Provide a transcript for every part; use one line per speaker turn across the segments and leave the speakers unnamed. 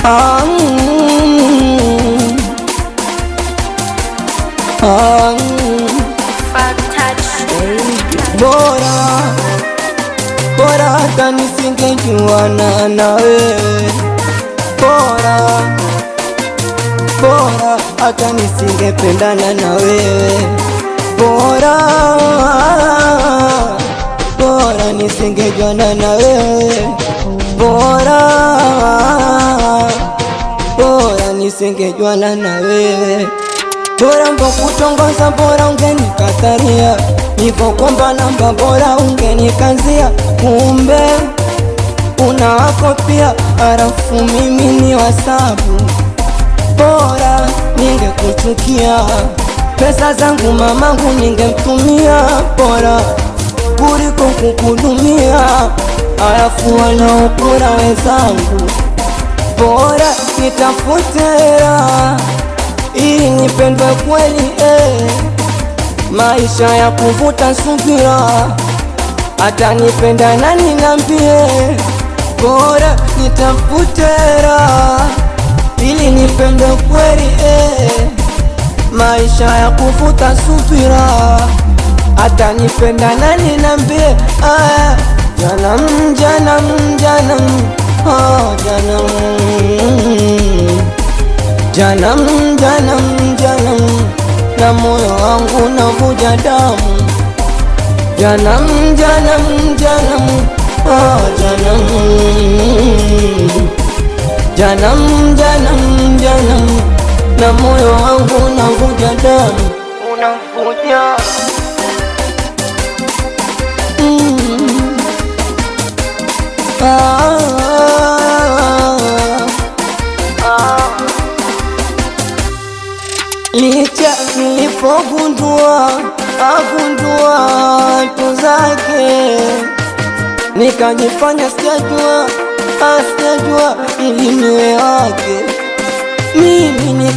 Ah, ah, bora hata nisingejuana na wewe, bora hata nisingependana na wewe, bora nisingejuana na wewe, bora nisingejuana na wewe. Bora mbokutongoza, bora ungenikataria, nikokomba namba, bora ungenikazia. Kumbe una wako pia, harafu mimi ni wasabu. Bora ningekuchukia, pesa zangu mamangu ningemtumia, bora kuliko kukudumia, harafu wanaokura wenzangu. Bora nitafute hela ili nipendwe kweli, maisha ya kuvuta subira, hata nipenda nani niambie. Bora nitafute hela ili nipendwe kweli, maisha ya kuvuta subira, hata nipenda nani niambie. Janam, janam, janam, janam, janam, janam, na moyo wangu navuja damu. Janam, janam, janam, janam, janam, janam, janam, na moyo wangu navuja damu. Unavuja licha nilipogundua tu zake, nikajifanya sijajua ili niwe wake. Mimi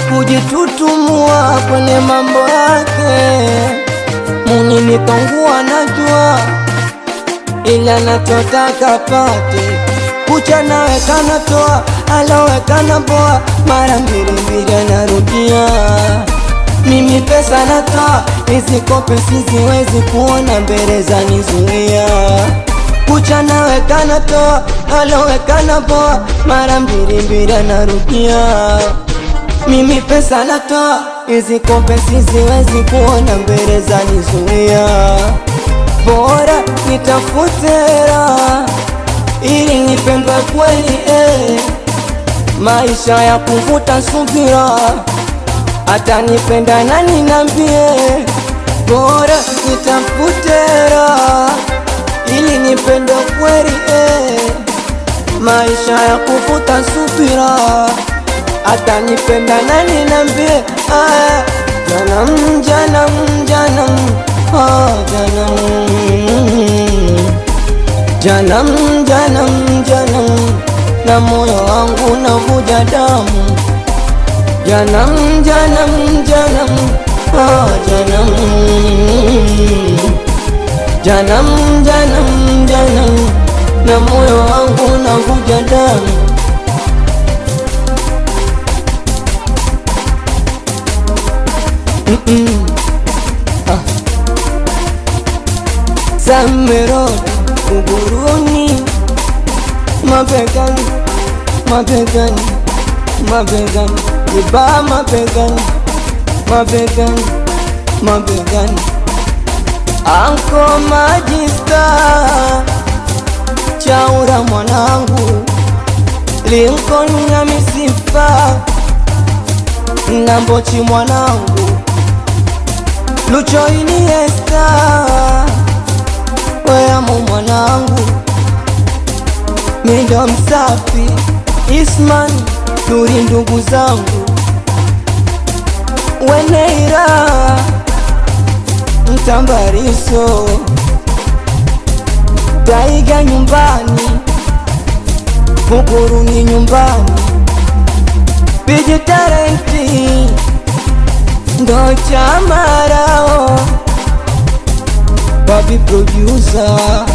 kujitutumua kwenye mambo yake. Muni nikangua najua, ila nachotaka pate. Kucha naweka natoa, aloweka na boa, mara mbili anarudia. Mimi pesa natoa, hizi kope siziwezi kuona mbele zanizuia. Kucha naweka natoa, aloweka na boa, mara mbili anarudia. Mimi pesa natoa, hizi kope siziwezi kuona mbele zanizuia. Bora nitafute hela ili nipendwe kweli, maisha ya kuvuta subira, hata nipenda nani niambie. Bora nitafute hela ili nipendwe kweli, maisha ya kuvuta subira, hata nipenda nani niambie. Janam, janam, janam, janam, janam, janam, na moyo wangu navuja damu. Janam, janam, janam, janam, janam, janam, janam, na moyo wangu navuja damu. Samerodi Uguruni, mabegani, mabegani, mabegani, iba mabegani, mabegani, mabegani. Anko Majista, Chaura mwanangu, Lincoln na Misifa, Nambochi mwanangu, Lucho Iniesta, Weamu mwanangu, Mindo Msafi, Isman, Nuri ndugu zangu, Weneira, Mtambariso, Taiga nyumbani, Buguruni nyumbani, Biji Tarenti, ndo chamarao, Babi producer.